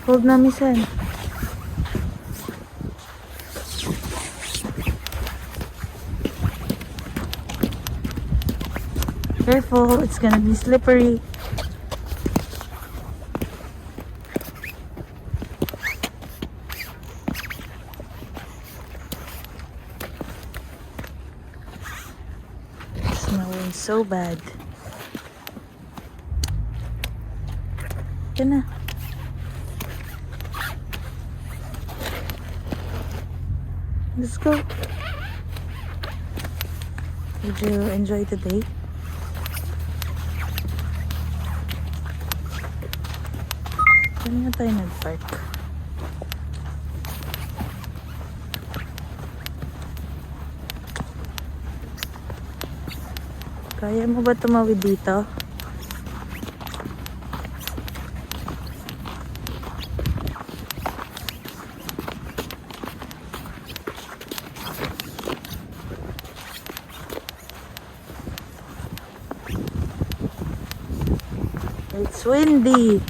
Huwag na, misan. Careful, it's gonna be slippery. It's snowing so bad. Yan na. Let's go. Did you enjoy the day? Saan nga tayo nag-park? Kaya mo ba tumawid dito? It's windy.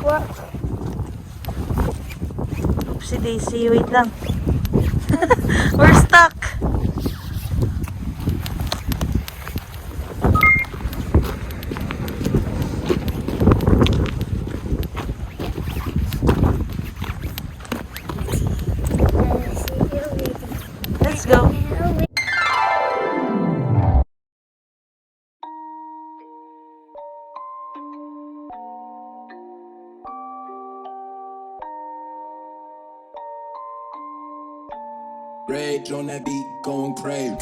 What? Oopsie daisy, wait lang. We're stuck. Let's go. Rage on that beat, going crazy.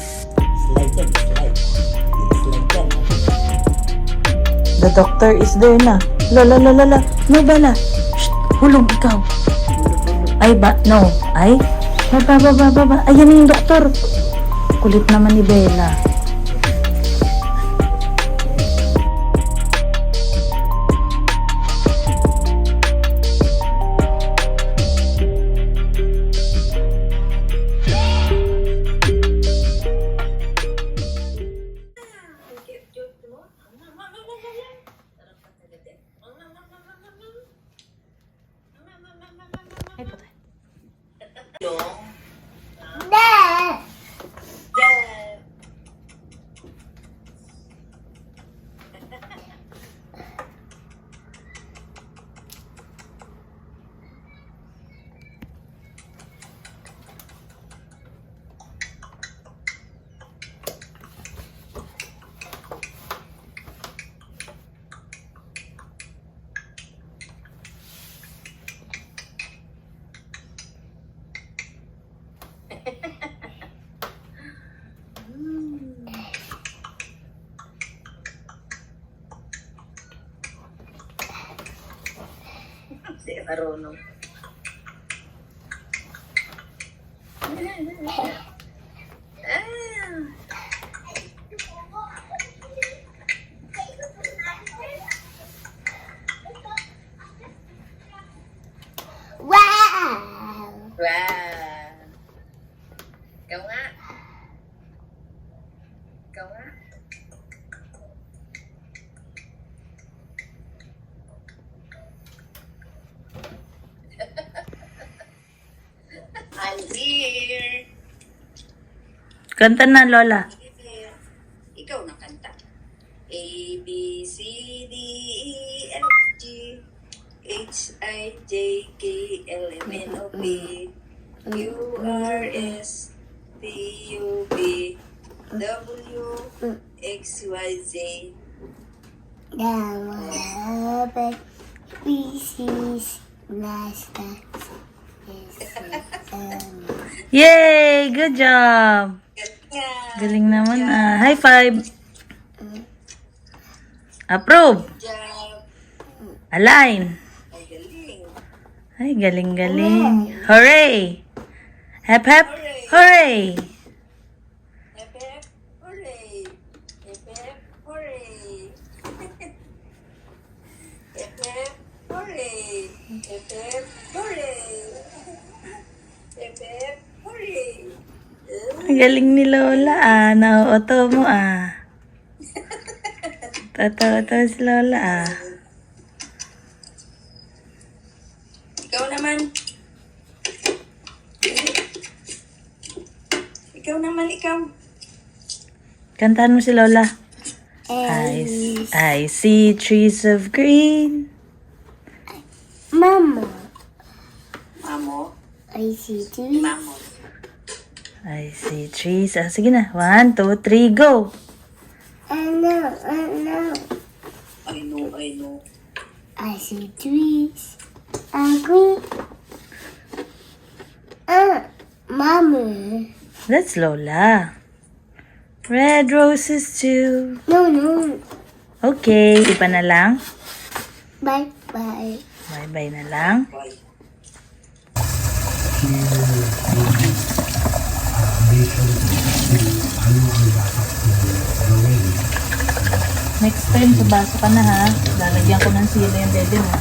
The doctor is there na. Lola, lola, lola. No, bala. Shh, hulog ikaw. Ay, ba? No. Ay? Baba. Ayan na yung doktor. Kulit naman ni Bella. Ay, patay. Hindi marunong. Wow! Wow! Ikaw nga. Ikaw nga. I'm here. Kanta na, Lola. Ikaw na kanta. A, B, C, D, E, F, G, H, I, J, K, L, M, N, O, P, Q, R, S, T, U, V, W, X, Y, Z. The species last Yay! Good job! Ganda. Galing naman ah. High five! Approve! Job. Align! Ay, galing. Ay, galing-galing. Hooray! Hep hep! Hooray! Hep, hep, hooray. Hep, hep, hooray. Hep, hep, hooray. Hep, hep, hooray. Hep, hep, hooray. Ang galing ni Lola Nauuto mo Totoo si Lola Ikaw naman. Ikaw. Kantahan mo si Lola. A, I see trees of green. Mama. Mamo. I see trees. Mamo. I see trees. Sige na. 1, 2, 3, go! I know. I know. I see trees are green. Mama. That's Lola. Red roses too. No. Okay, iba na lang. Bye. Bye-bye na lang. Boy. Next time, sabasa ka na ha. Lalagyan ko ng sila yung bebe mo.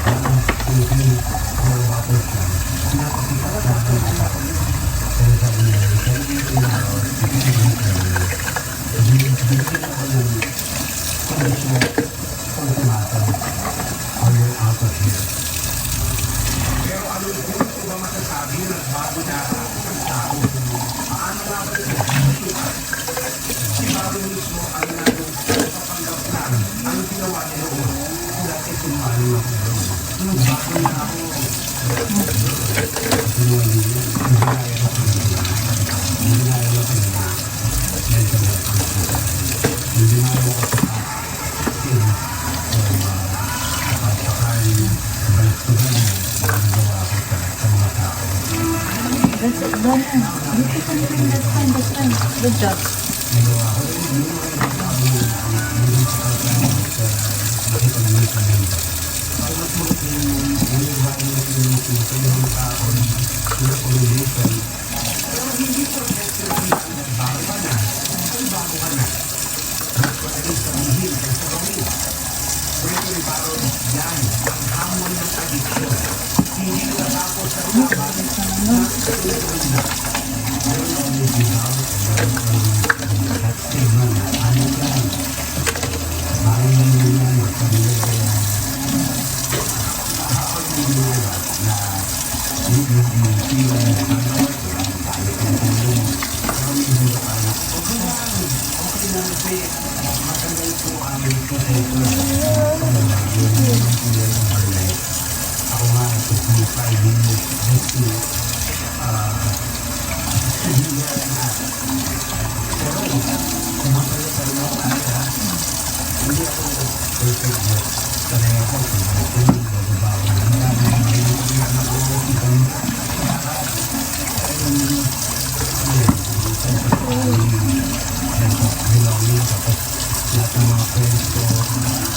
That's it, done na. Dito ka na rin, that's fine. Good job.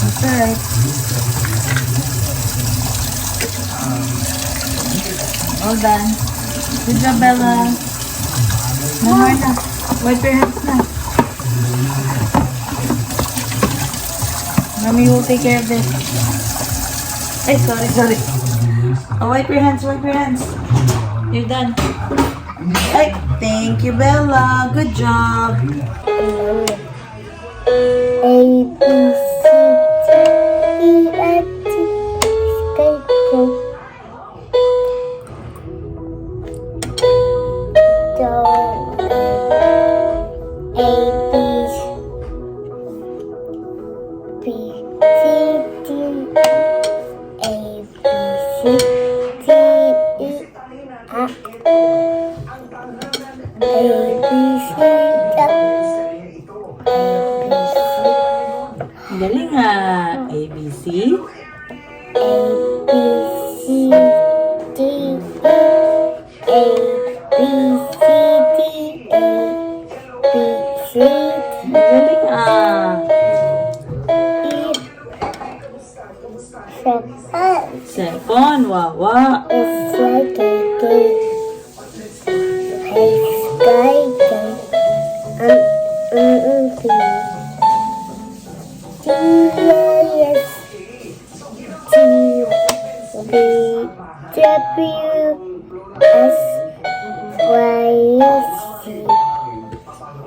That's alright. All done. Good job, Bella. No more na. Wipe your hands na. Mommy will take care of this. Ay, sorry. Oh, wipe your hands. You're done. Ay, thank you, Bella. Good job. A, B, C, D, E, F, G, H, Galing nga. A, B, C. Galing ah. Second, wawa.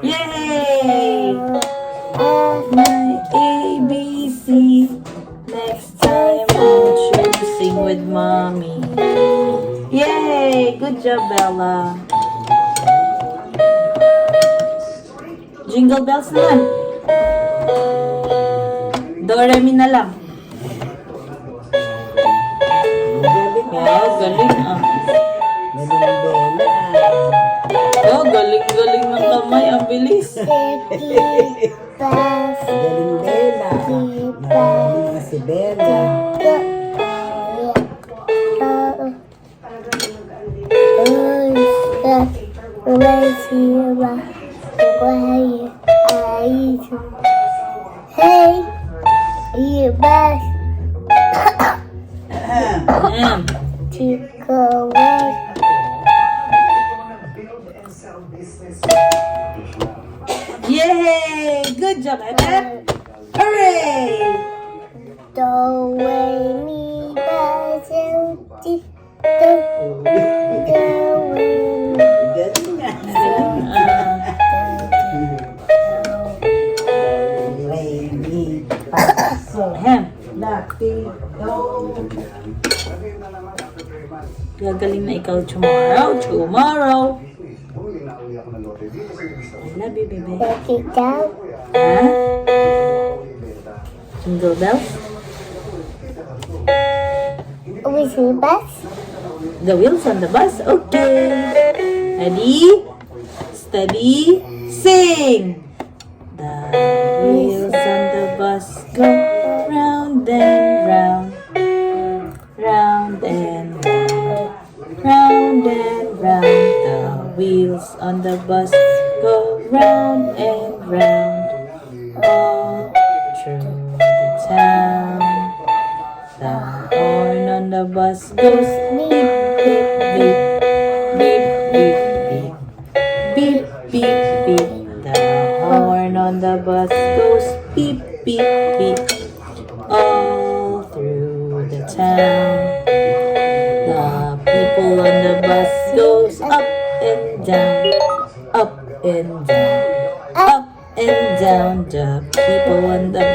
Yay! My ABC. Next time, won't you sing with mommy? Yay! Good job, Bella. Jingle bells naman. Do-re-mi na lang. Wow, galing ah. Oh, galing-galing ng kamay. Ang bilis. Happy birthday, Si Bella. Hey, you best Ayan. to go away. Yay! Good job, Ate. Hooray! Do re mi fa sol ti do do re Galing nga. Rainy. Paso. Ahem. Lucky. Do. Gagaling na ikaw tomorrow. Tomorrow. I love you, baby. Take it down. Ha? Jingle bells? With the bus. The wheels on the bus? Okay. Ready? Steady. Sing! The wheels on the bus go round and round. Round and round. Round and round. The wheels on the bus go round and round. All through the town. The horn on the bus goes beep, beep, beep. Beep, beep, beep. Beep, beep, beep. The horn on the bus goes beep, beep, beep. All through the town. The people on the bus goes up and down. Up and down. Up and down. The people on the